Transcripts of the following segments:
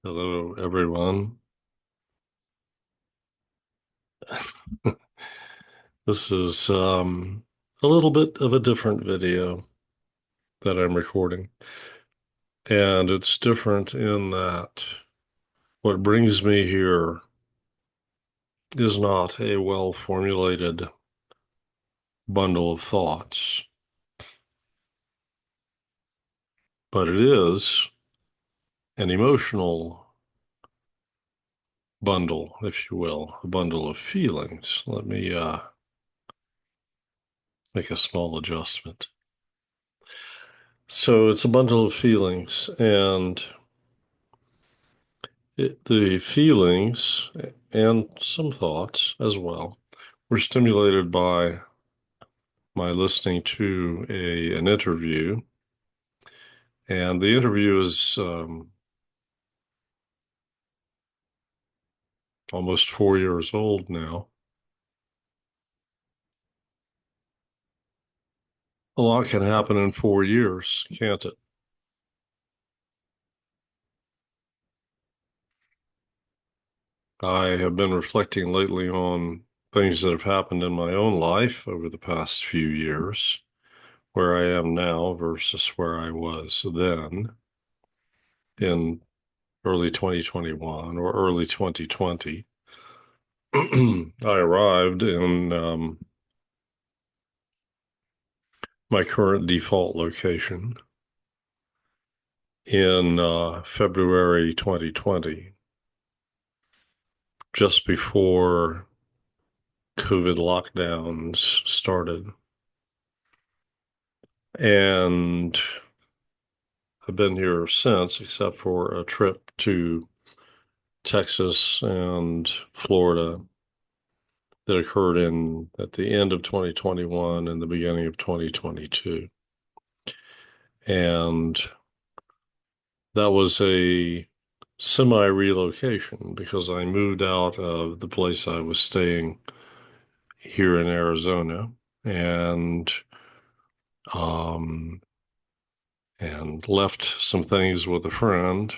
Hello, everyone. This is a little bit of a different video that I'm recording. And it's different in that what brings me here is not a well-formulated bundle of thoughts, but it is an emotional bundle, if you will, a bundle of feelings. Let me make a small adjustment. So it's a bundle of feelings, and the feelings and some thoughts as well were stimulated by my listening to an interview. And the interview is almost 4 years old now. A lot can happen in 4 years, can't it? I have been reflecting lately on things that have happened in my own life over the past few years, where I am now versus where I was then in early 2021 or early 2020. I arrived in my current default location in February 2020, just before COVID lockdowns started. And I've been here since, except for a trip to Texas and Florida that occurred at the end of 2021 and the beginning of 2022. And that was a semi-relocation because I moved out of the place I was staying here in Arizona and um, and left some things with a friend,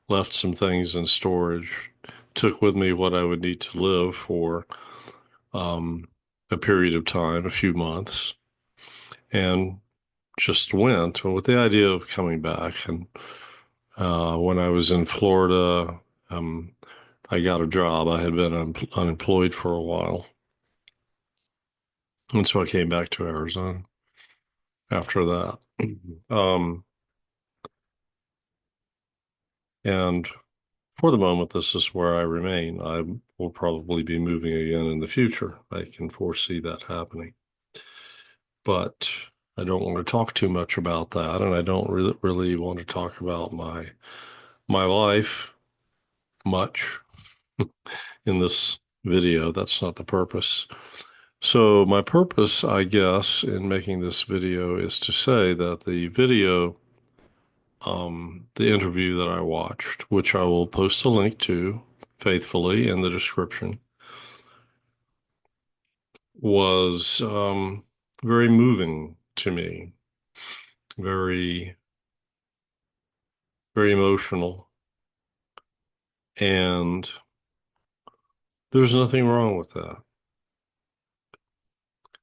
left some things in storage, took with me what I would need to live for um, a period of time, a few months, and just went with the idea of coming back. And when I was in Florida, I got a job. I had been unemployed for a while. And so I came back to Arizona after that. Um, and for the moment, this is where I remain. I will probably be moving again in the future. I can foresee that happening. But I don't want to talk too much about that, and I don't really want to talk about my life much in this video. That's not the purpose. So my purpose, I guess, in making this video is to say that the interview that I watched, which I will post a link to faithfully in the description, was very moving to me, very, very emotional. And there's nothing wrong with that.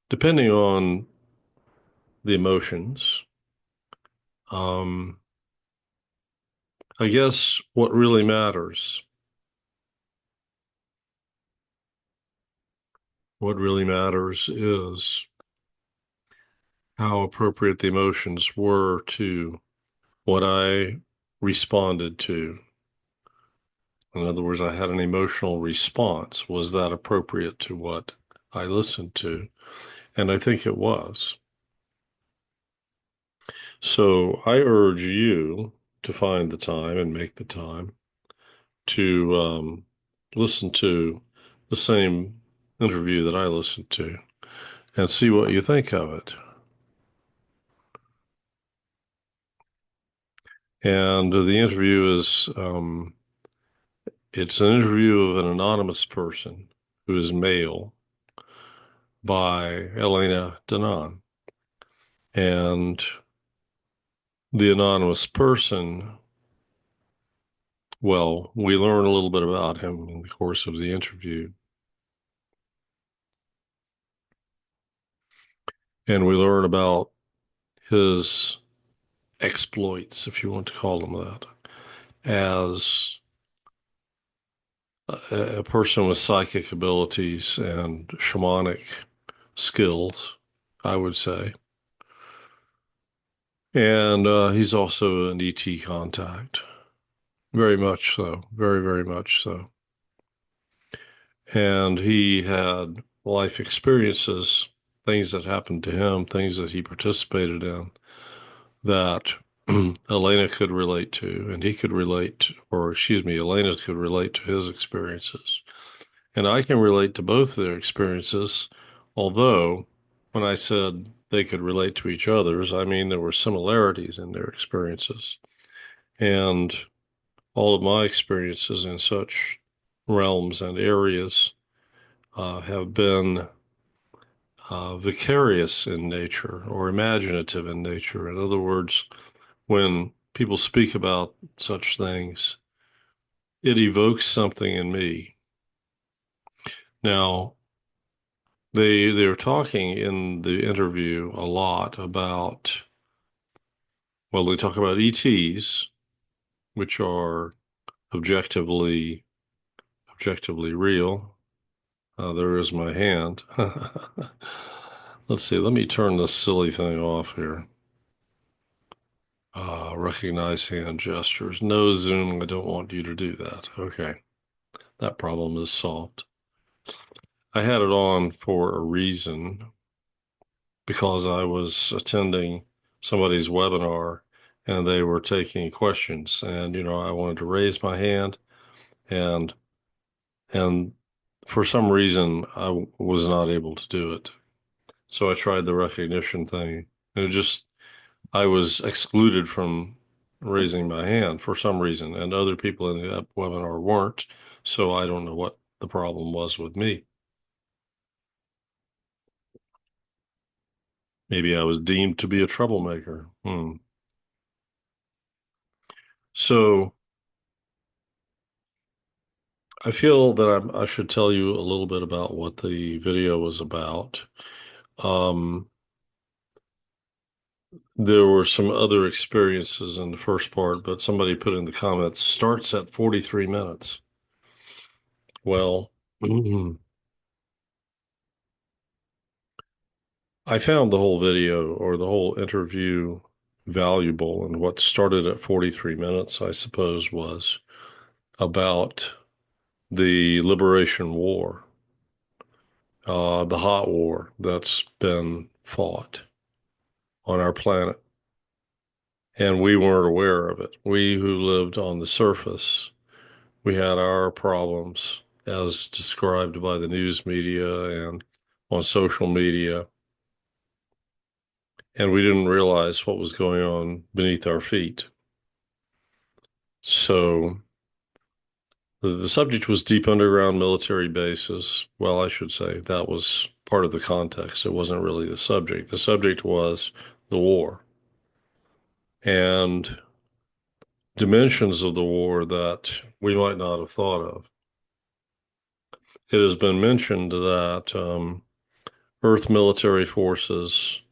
Depending on the emotions, um, I guess what really matters is how appropriate the emotions were to what I responded to. In other words, I had an emotional response. Was that appropriate to what I listened to? And I think it was. So I urge you to find the time and make the time to listen to the same interview that I listened to and see what you think of it. And the interview is it's an interview of an anonymous person who is male by Elena Danaan. And the anonymous person Well, we learn a little bit about him in the course of the interview, and we learn about his exploits, if you want to call them that, as a person with psychic abilities and shamanic skills, I would say. And he's also an ET contact. Very much so. Very, very much so. And he had life experiences, things that happened to him, things that he participated in that Elena could relate to, and he could relate, or excuse me, Elena could relate to his experiences. And I can relate to both their experiences, although when I said they could relate to each other's, I mean there were similarities in their experiences. And all of my experiences in such realms and areas have been vicarious in nature or imaginative in nature. In other words, when people speak about such things, it evokes something in me. Now, they're talking in the interview a lot about, well, they talk about ETs, which are objectively real. There is my hand. Let's see, let me turn this silly thing off here. Recognize hand gestures. No, Zoom, I don't want you to do that. Okay, that problem is solved. I had it on for a reason because I was attending somebody's webinar and they were taking questions. And, I wanted to raise my hand and and for some reason I was not able to do it. So I tried the recognition thing. And I was excluded from raising my hand for some reason, and other people in the webinar weren't. So I don't know what the problem was with me. Maybe I was deemed to be a troublemaker. So I feel that I should tell you a little bit about what the video was about. Um, there were some other experiences in the first part, but somebody put in the comments, starts at 43 minutes. Well, I found the whole video or the whole interview valuable, and what started at 43 minutes, I suppose, was about the Liberation War, the hot war that's been fought on our planet. And we weren't aware of it. We who lived on the surface, we had our problems as described by the news media and on social media, and we didn't realize what was going on beneath our feet. So the subject was deep underground military bases. Well, I should say that was part of the context. It wasn't really the subject. The subject was the war and dimensions of the war that we might not have thought of. It has been mentioned that Earth military forces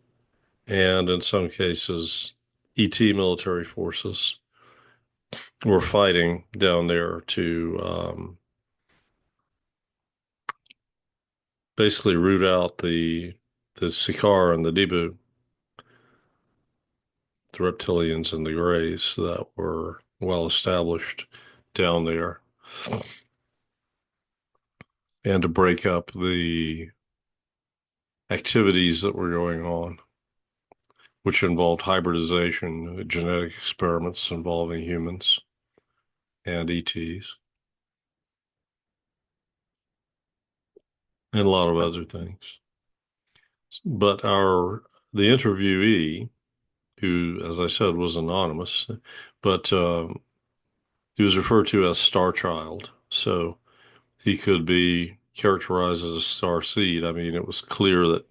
and in some cases ET military forces were fighting down there to basically root out the Sikaar and the Debu, the reptilians and the Greys that were well established down there, and to break up the activities that were going on, which involved hybridization, genetic experiments involving humans and ETs, and a lot of other things. But the interviewee, who, as I said, was anonymous, but he was referred to as Starchild. So he could be characterized as a star seed. I mean, it was clear that,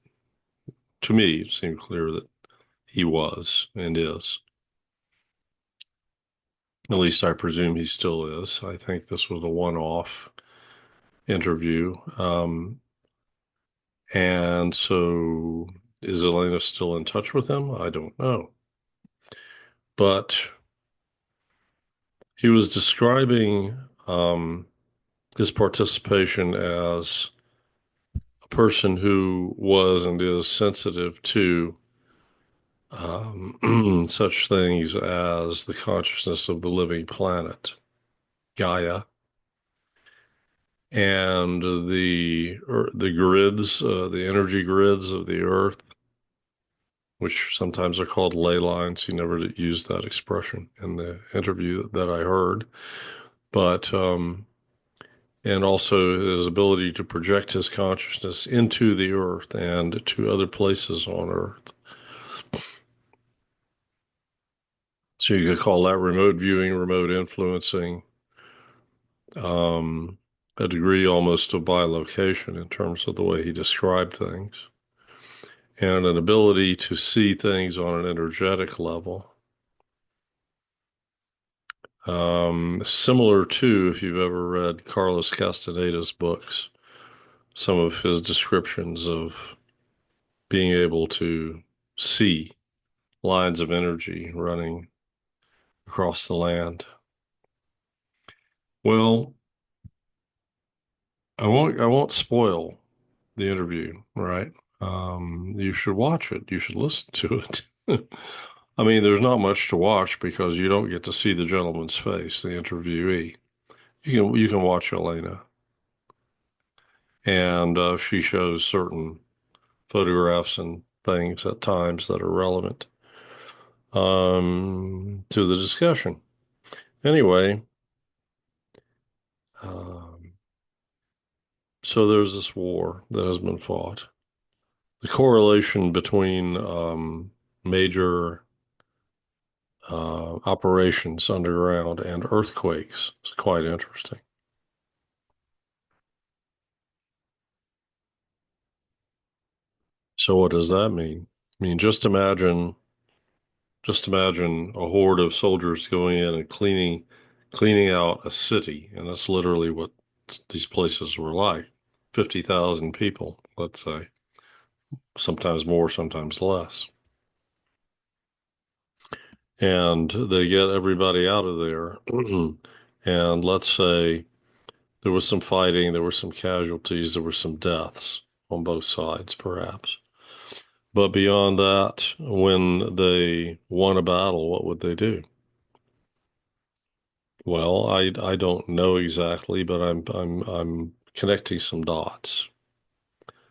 to me, it seemed clear that he was and is. At least I presume he still is. I think this was a one-off interview. And so is Elena still in touch with him? I don't know. But he was describing his participation as a person who was and is sensitive to such things as the consciousness of the living planet, Gaia, and the grids, the energy grids of the Earth, which sometimes are called ley lines. He never used that expression in the interview that I heard, but and also his ability to project his consciousness into the Earth and to other places on Earth. So you could call that remote viewing, remote influencing, um, a degree almost of bilocation in terms of the way he described things, and an ability to see things on an energetic level. Similar to, if you've ever read Carlos Castaneda's books, some of his descriptions of being able to see lines of energy running across the land. Well, I won't spoil the interview, right? You should watch it. You should listen to it. I mean, there's not much to watch because you don't get to see the gentleman's face, the interviewee. You can watch Elena, and she shows certain photographs and things at times that are relevant to the discussion. Anyway, um, so there's this war that has been fought. The correlation between major operations underground and earthquakes is quite interesting. So what does that mean? I mean, just imagine a horde of soldiers going in and cleaning out a city, and that's literally what these places were like. 50,000 people, let's say, sometimes more, sometimes less. And they get everybody out of there. And let's say there was some fighting, there were some casualties, there were some deaths on both sides, perhaps. But beyond that, when they won a battle, what would they do? Well, I don't know exactly, but I'm connecting some dots.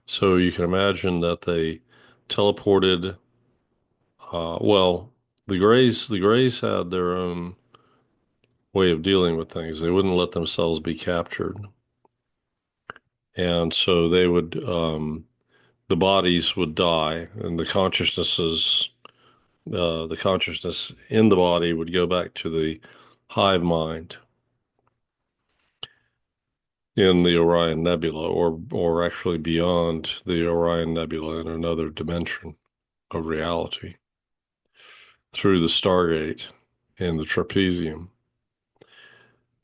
So you can imagine that they teleported. Well, the Greys had their own way of dealing with things. They wouldn't let themselves be captured, and so the bodies would die, and the consciousness in the body would go back to the hive mind in the Orion Nebula, or actually beyond the Orion Nebula in another dimension of reality through the Stargate in the trapezium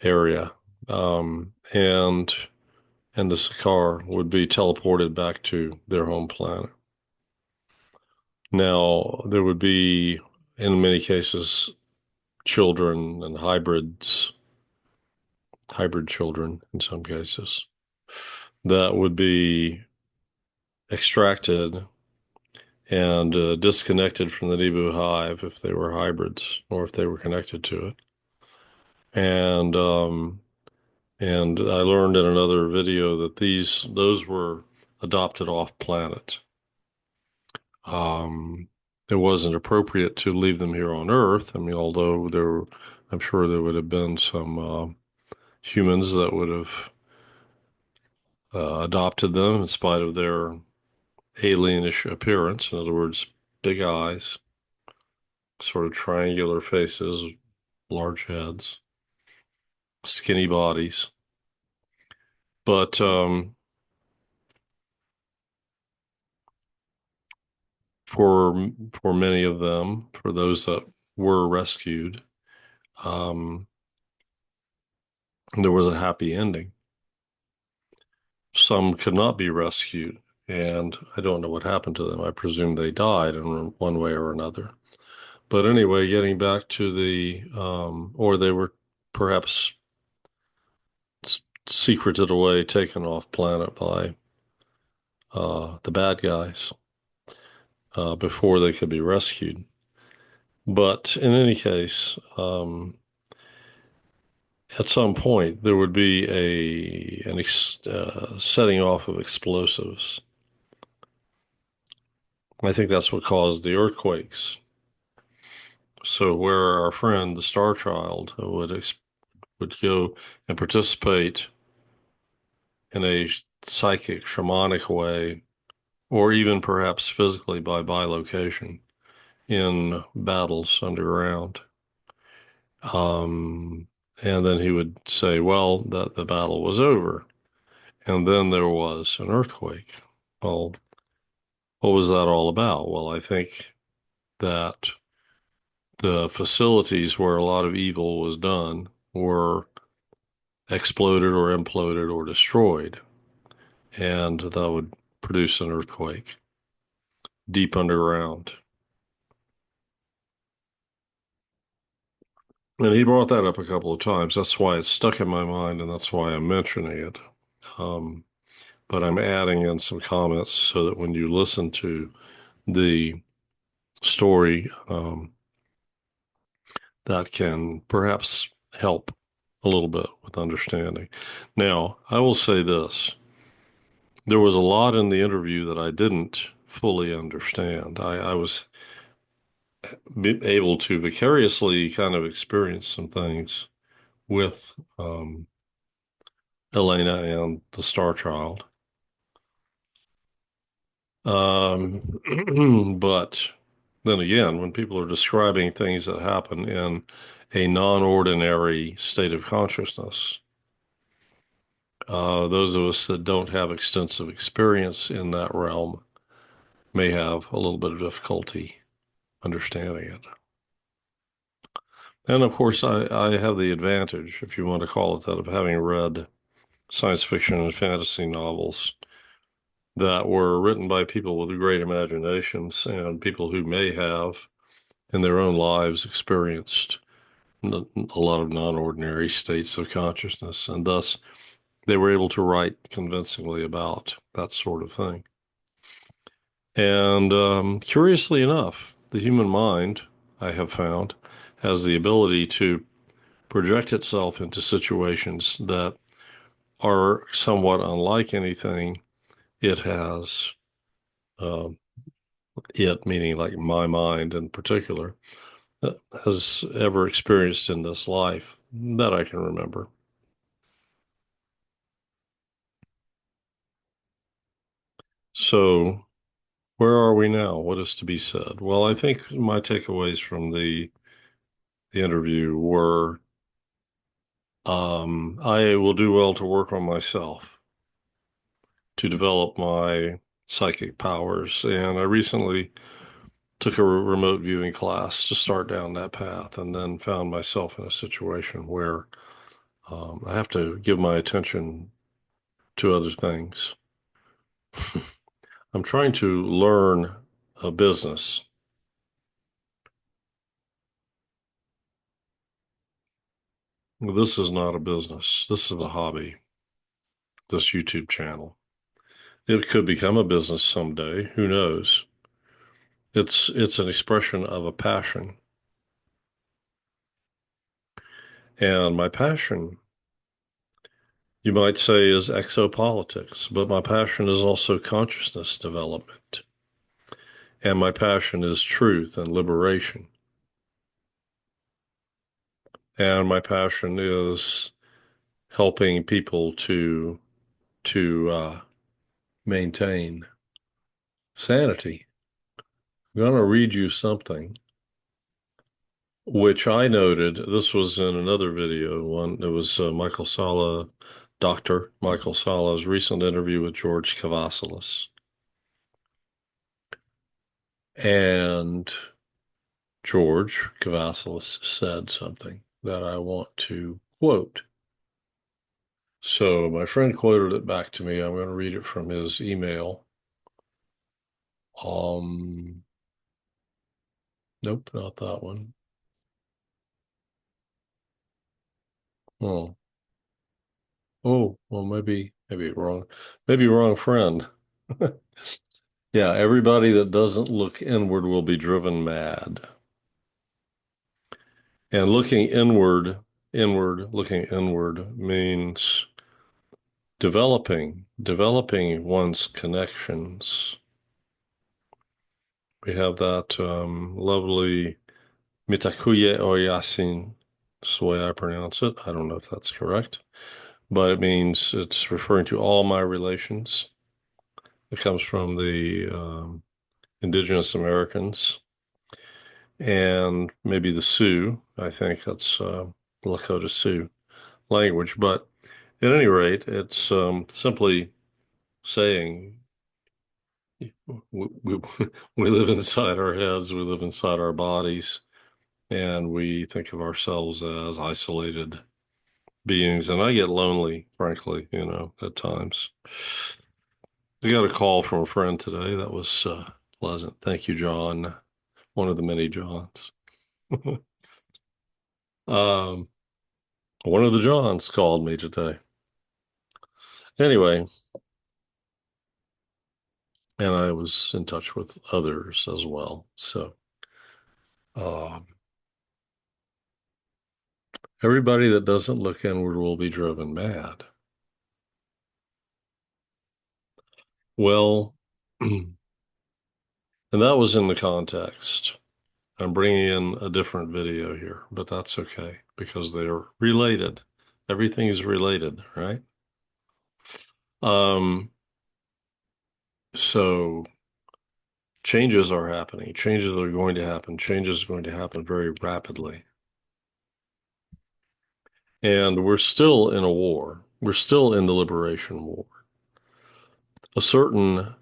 area, and the Sakaar would be teleported back to their home planet. Now, there would be, in many cases, children and hybrid children in some cases, that would be extracted and disconnected from the Nebu hive if they were hybrids or if they were connected to it. And and I learned in another video that those were adopted off planet. Um, it wasn't appropriate to leave them here on Earth. I mean, although I'm sure there would have been some humans that would have adopted them in spite of their alienish appearance. In other words, big eyes, sort of triangular faces, large heads, skinny bodies. But for many of them, for those that were rescued, um, there was a happy ending. Some could not be rescued, and I don't know what happened to them. I presume they died in one way or another. But anyway, getting back to or they were perhaps secreted away, taken off planet by the bad guys before they could be rescued. But in any case, at some point there would be an setting off of explosives. I think that's what caused the earthquakes. So where our friend, the Starchild, would go and participate in a psychic, shamanic way, or even perhaps physically by bilocation in battles underground. Um, and then he would say, well, that the battle was over. And then there was an earthquake. Well, what was that all about? Well, I think that the facilities where a lot of evil was done were exploded or imploded or destroyed, and that would produce an earthquake deep underground. And he brought that up a couple of times. That's why it's stuck in my mind, and that's why I'm mentioning it. Um, but I'm adding in some comments so that when you listen to the story, that can perhaps help a little bit with understanding. Now, I will say this. There was a lot in the interview that I didn't fully understand. I was able to vicariously kind of experience some things with Elena and the Star Child. But then again, when people are describing things that happen in a non-ordinary state of consciousness, those of us that don't have extensive experience in that realm may have a little bit of difficulty understanding it. And of course, I have the advantage, if you want to call it that, of having read science fiction and fantasy novels that were written by people with great imaginations and people who may have, in their own lives, experienced a lot of non-ordinary states of consciousness, and thus they were able to write convincingly about that sort of thing. And curiously enough, the human mind, I have found, has the ability to project itself into situations that are somewhat unlike anything it has, um, it meaning like my mind in particular, has ever experienced in this life that I can remember. So, where are we now? What is to be said? Well, I think my takeaways from the interview were I will do well to work on myself to develop my psychic powers. And I recently took a remote viewing class to start down that path and then found myself in a situation where I have to give my attention to other things. I'm trying to learn a business. This is not a business. This is a hobby, this YouTube channel. It could become a business someday. Who knows? It's an expression of a passion. And my passion, you might say, is exopolitics, but my passion is also consciousness development. And my passion is truth and liberation. And my passion is helping people to maintain sanity. I'm going to read you something which I noted. This was in another video. It was Michael Sala, Dr. Michael Sala's recent interview with George Kavasilis. And George Kavasilis said something. that I want to quote. So my friend quoted it back to me. I'm going to read it from his email. Um, nope, not that one. Oh, well, maybe wrong friend. Yeah, everybody that doesn't look inward will be driven mad. And looking inward means developing one's connections. We have that lovely mitakuye oyasin. That's the way I pronounce it. I don't know if that's correct, but it means it's referring to all my relations. It comes from the indigenous Americans and maybe the Sioux. I think that's Lakota Sioux language. But at any rate, it's simply saying we, we live inside our heads, we live inside our bodies, and we think of ourselves as isolated beings. And I get lonely, frankly, at times. I got a call from a friend today that was pleasant. Thank you, John, one of the many Johns. um, One of the Johns called me today. Anyway, and I was in touch with others as well. So, um, everybody that doesn't look inward will be driven mad. Well, and that was in the context. I'm bringing in a different video here, but that's okay because they're related. Everything is related, right? Um, so changes are happening. Changes are going to happen. Changes are going to happen very rapidly. And we're still in a war. We're still in the liberation war. A certain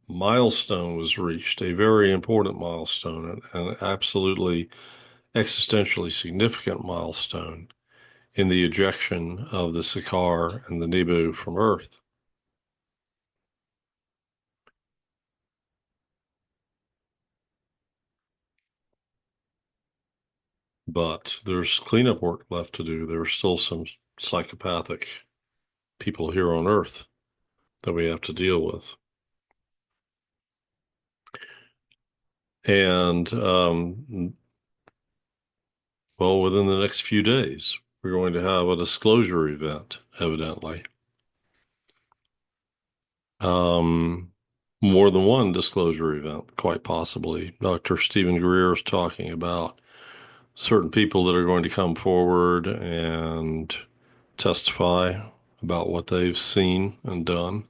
milestone was reached, a very important milestone, an absolutely existentially significant milestone in the ejection of the Sakaar and the Nebu from Earth. But there's cleanup work left to do. There are still some psychopathic people here on Earth that we have to deal with. And, well, within the next few days, we're going to have a disclosure event, evidently. Um, More than one disclosure event, quite possibly. Dr. Stephen Greer is talking about certain people that are going to come forward and testify about what they've seen and done.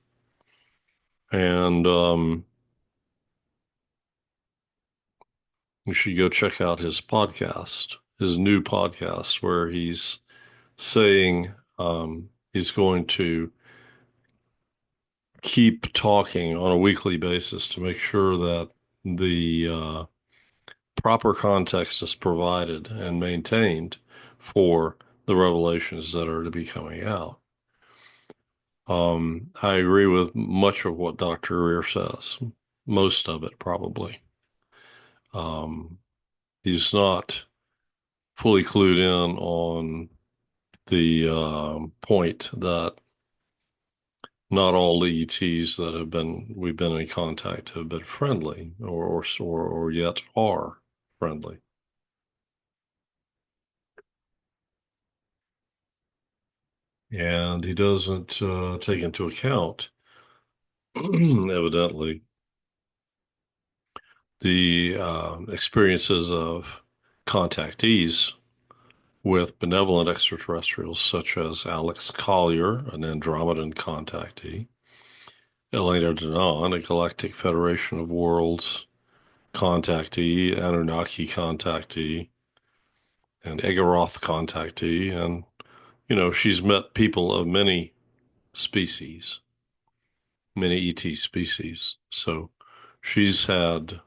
And you should go check out his podcast, his new podcast, where he's saying he's going to keep talking on a weekly basis to make sure that the proper context is provided and maintained for the revelations that are to be coming out. I agree with much of what Dr. Rear says, most of it probably. Um, he's not fully clued in on the point that not all ETs that we've been in contact have been friendly or yet are friendly. And he doesn't take into account, evidently, the experiences of contactees with benevolent extraterrestrials such as Alex Collier, an Andromedan contactee, Elena Danaan, a Galactic Federation of Worlds contactee, Anunnaki contactee, and Egoroth contactee. And, she's met people of many species, many ET species. So she's had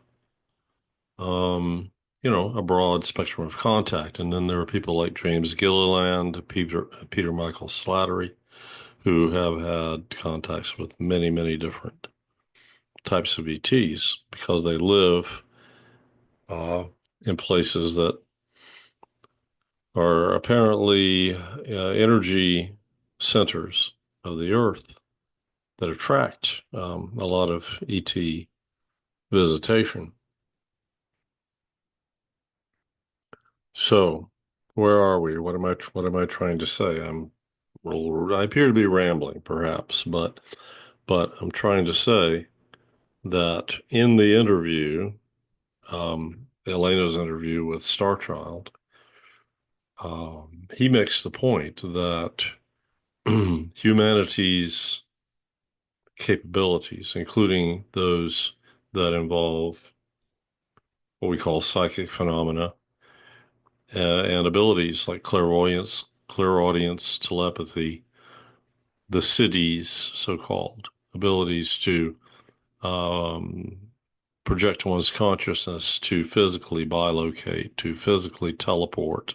a broad spectrum of contact. And then there are people like James Gilliland, Peter Michael Slattery, who have had contacts with many, many different types of ETs because they live in places that are apparently energy centers of the Earth that attract a lot of ET visitation. So, where are we? What am I trying to say? I appear to be rambling, perhaps, but I'm trying to say that in the interview, Elena's interview with Starchild, he makes the point that humanity's capabilities, including those that involve what we call psychic phenomena, and abilities like clairaudience, telepathy, the cities, so-called abilities to um, project one's consciousness, to physically bilocate, to physically teleport,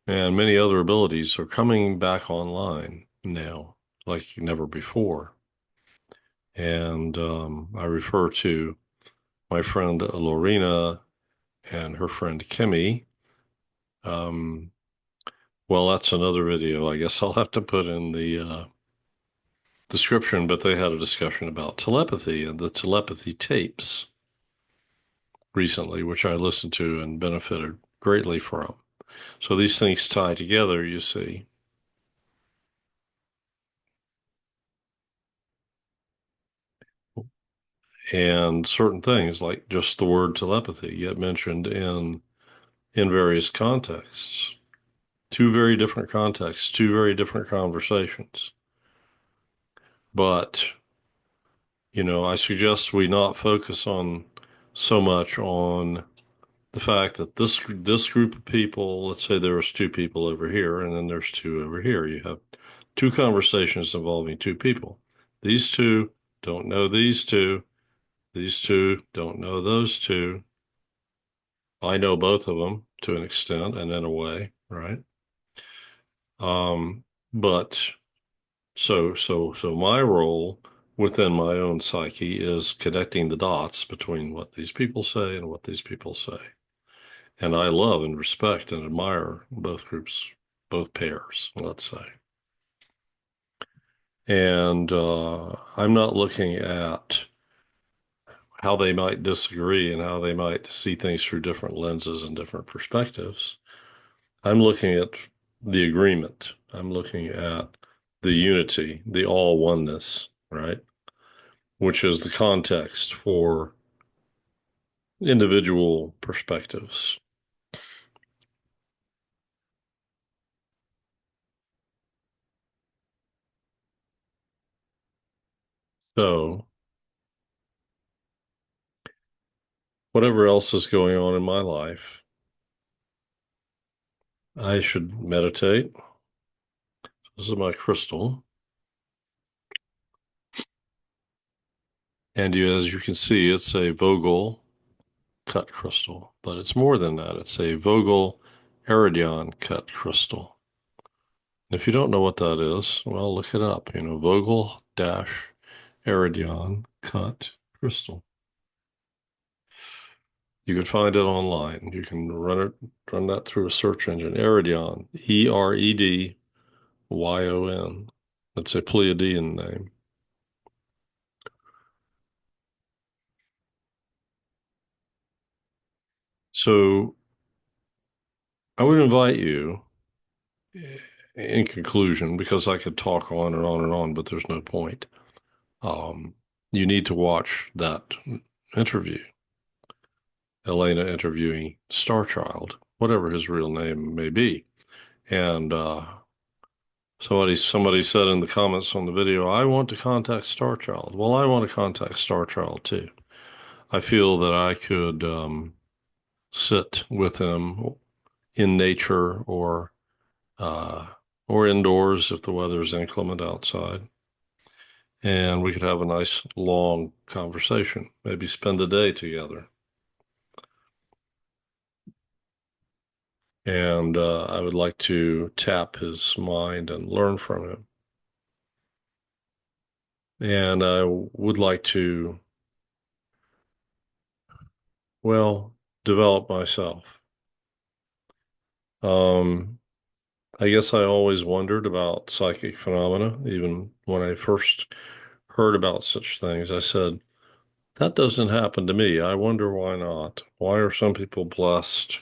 and many other abilities are coming back online now, like never before. And I refer to my friend Lorena and her friend Kimmy. Um, well, that's another video. I guess I'll have to put in the description, but they had a discussion about telepathy and the telepathy tapes recently, which I listened to and benefited greatly from. So these things tie together, you see. And certain things, like just the word telepathy, get mentioned in various contexts. Two very different contexts, two very different conversations. But, I suggest we not focus on so much on the fact that this group of people, let's say there's two people over here, and then there's two over here. You have two conversations involving two people. These two don't know these two. These two don't know those two. I know both of them to an extent and in a way, right? But so my role within my own psyche is connecting the dots between what these people say and what these people say. And I love and respect and admire both groups, both pairs, let's say. And I'm not looking at how they might disagree and how they might see things through different lenses and different perspectives. I'm looking at the agreement. I'm looking at the unity, the all oneness, right? Which is the context for individual perspectives. So, whatever else is going on in my life, I should meditate. This is my crystal. And as you can see, it's a Vogel cut crystal, but it's more than that. It's a Vogel Iridion cut crystal. If you don't know what that is, well, look it up. Vogel dash Iridion cut crystal. You can find it online. You can run that through a search engine. Iridion, Eridyon. It's a Pleiadian name. So I would invite you, in conclusion, because I could talk on and on and on, but there's no point. Um, you need to watch that interview, Elena interviewing Starchild, whatever his real name may be. And somebody said in the comments on the video, I want to contact Starchild. Well, I want to contact Starchild too. I feel that I could sit with him in nature uh, or indoors if the weather's inclement outside, and we could have a nice long conversation. Maybe spend a day together. And I would like to tap his mind and learn from him. And I would like to, well, develop myself. Um, I guess I always wondered about psychic phenomena, even when I first heard about such things. I said, that doesn't happen to me. I wonder why not. Why are some people blessed?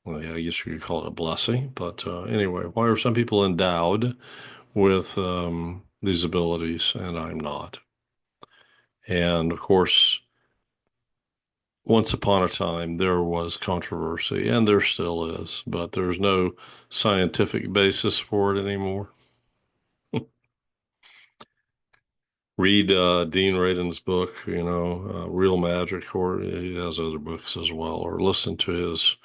Well, yeah, I guess you could call it a blessing, but anyway, why are some people endowed with these abilities and I'm not? And of course, once upon a time, there was controversy, and there still is, but there's no scientific basis for it anymore. Read Dean Radin's book, Real Magic, or he has other books as well, or listen to his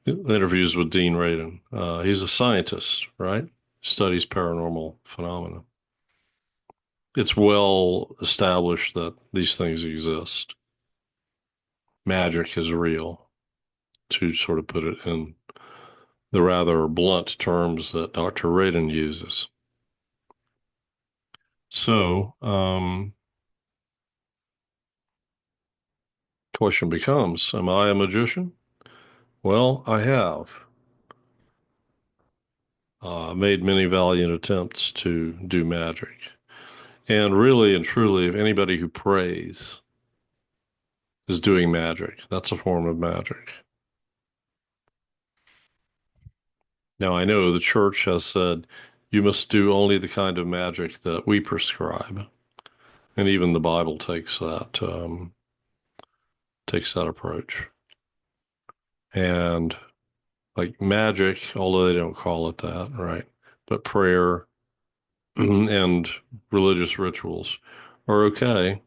interviews with Dean Radin. He's a scientist, right? Studies paranormal phenomena. It's well established that these things exist. Magic is real, to sort of put it in the rather blunt terms that Dr. Radin uses. So, question becomes, am I a magician? Well, I have made many valiant attempts to do magic. And really and truly, if anybody who prays is doing magic, that's a form of magic. Now, I know the church has said you must do only the kind of magic that we prescribe. And even the Bible takes that approach. And like magic, although they don't call it that, right? But prayer and religious rituals are okay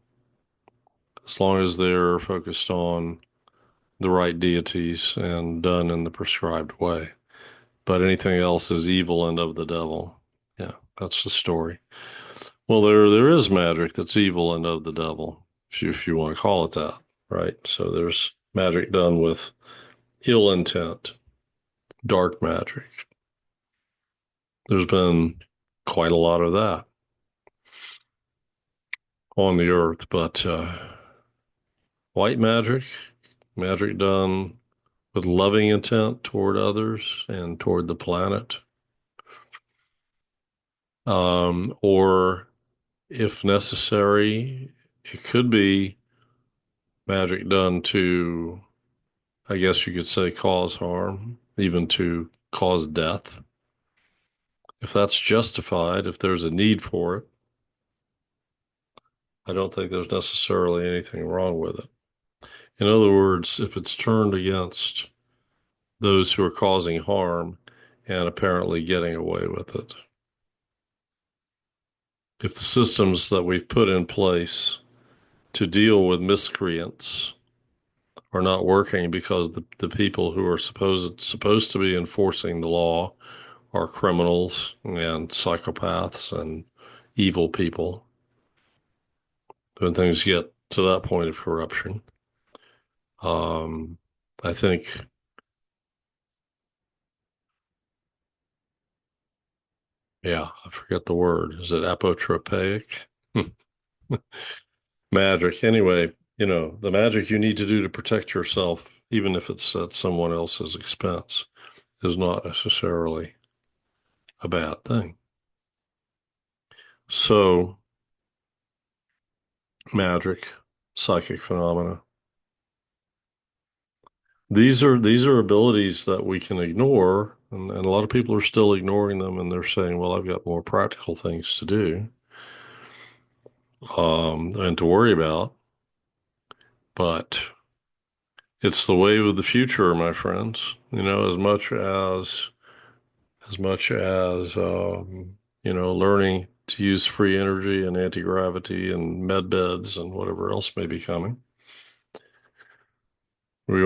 as long as they're focused on the right deities and done in the prescribed way. But anything else is evil and of the devil. Yeah, that's the story. Well, there is magic that's evil and of the devil, if you want to call it that, right? So there's magic done with ill intent, dark magic. There's been quite a lot of that on the earth, but white magic, magic done with loving intent toward others and toward the planet, or if necessary, it could be magic done to, I guess you could say, cause harm, even to cause death. If that's justified, if there's a need for it, I don't think there's necessarily anything wrong with it. In other words, if it's turned against those who are causing harm and apparently getting away with it. If the systems that we've put in place to deal with miscreants are not working because the people who are supposed to be enforcing the law are criminals and psychopaths and evil people, when things get to that point of corruption, um, I think, yeah, I forget the word. Is it apotropaic? Magic. Anyway, the magic you need to do to protect yourself, even if it's at someone else's expense, is not necessarily a bad thing. So, magic, psychic phenomena. These are abilities that we can ignore, and a lot of people are still ignoring them, and they're saying, "Well, I've got more practical things to do, and to worry about." But it's the wave of the future, my friends. As much as learning to use free energy and anti-gravity and med beds and whatever else may be coming. We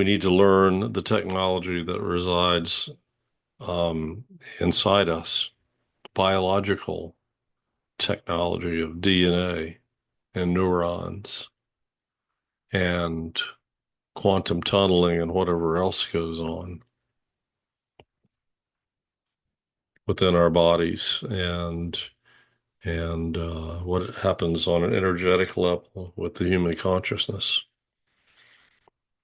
need to learn the technology that resides inside us, biological technology of DNA and neurons and quantum tunneling and whatever else goes on. within our bodies and what happens on an energetic level with the human consciousness.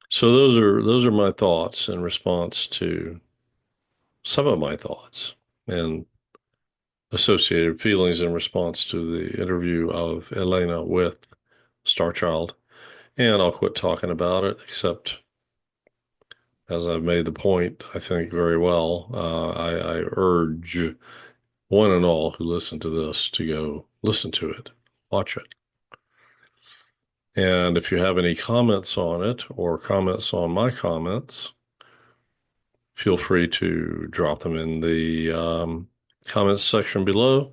So those are my thoughts in response to some of my thoughts and associated feelings in response to the interview of Elena with Starchild. And I'll quit talking about it, except as I've made the point, I think very well. I urge one and all who listen to this to go listen to it, watch it. And if you have any comments on it or comments on my comments, feel free to drop them in the comments section below.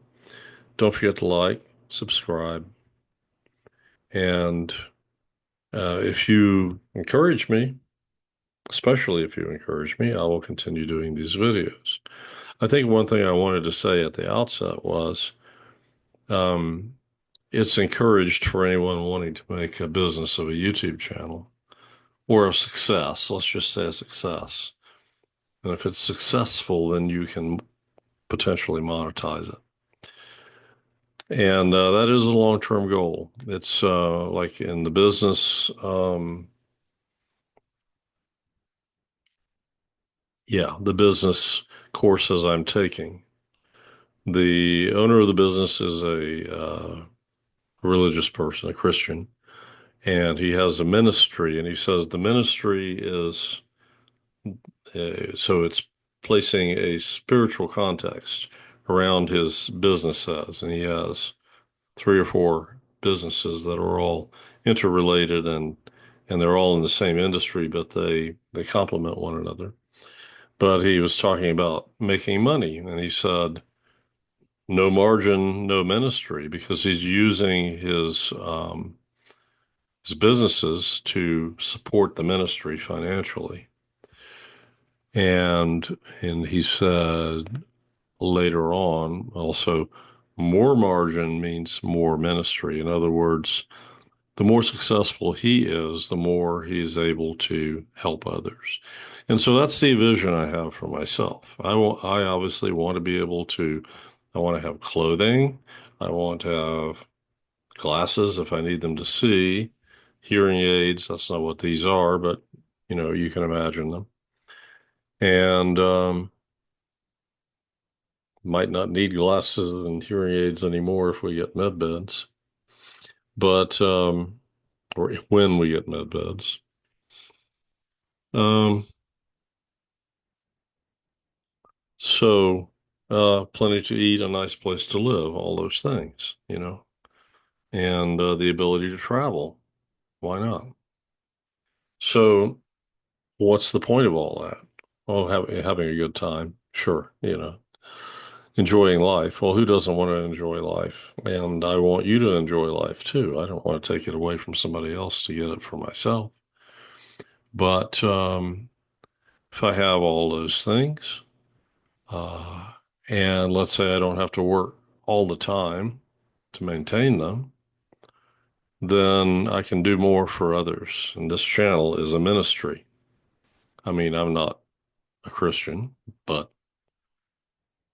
Don't forget to like, subscribe, and if you encourage me, especially if you encourage me, I will continue doing these videos. I think one thing I wanted to say at the outset was um, it's encouraged for anyone wanting to make a business of a YouTube channel or a success. Let's just say a success. And if it's successful, then you can potentially monetize it. And that is a long-term goal. It's like in the business, the business courses I'm taking. The owner of the business is a religious person, a Christian, and he has a ministry. And he says the ministry is so it's placing a spiritual context around his businesses, and he has three or four businesses that are all interrelated and they're all in the same industry, but they complement one another. But he was talking about making money, and he said no margin, no ministry, because he's using his businesses to support the ministry financially. And he said later on also more margin means more ministry. In other words, the more successful he is, the more he's able to help others. And so that's the vision I have for myself. I obviously want to be able to, I want to have clothing. I want to have glasses if I need them to see, hearing aids. That's not what these are, but you can imagine them. And might not need glasses and hearing aids anymore if we get med beds, but or when we get med beds. Um, so plenty to eat, a nice place to live, all those things, and the ability to travel. Why not? So what's the point of all that? Oh, having a good time. Sure, enjoying life. Well, who doesn't want to enjoy life? And I want you to enjoy life too. I don't want to take it away from somebody else to get it for myself. But if I have all those things, uh, and let's say I don't have to work all the time to maintain them, then I can do more for others. And this channel is a ministry. I mean, I'm not a Christian, but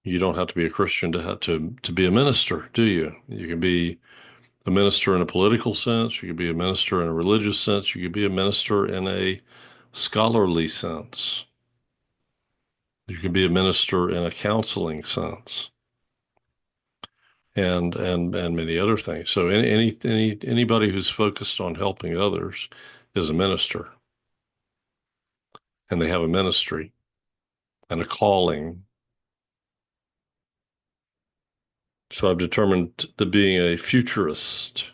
you don't have to be a Christian to have to be a minister, do you? You can be a minister in a political sense, you can be a minister in a religious sense, you can be a minister in a scholarly sense. You can be a minister in a counseling sense, and many other things. So anybody who's focused on helping others is a minister, and they have a ministry and a calling. So I've determined that being a futurist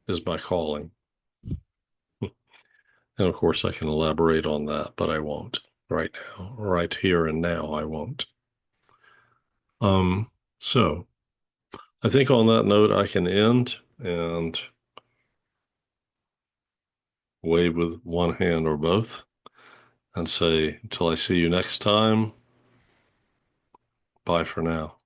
is my calling. And of course, I can elaborate on that, but I won't right now, right here and now, I won't. So I think on that note, I can end and wave with one hand or both and say, until I see you next time, bye for now.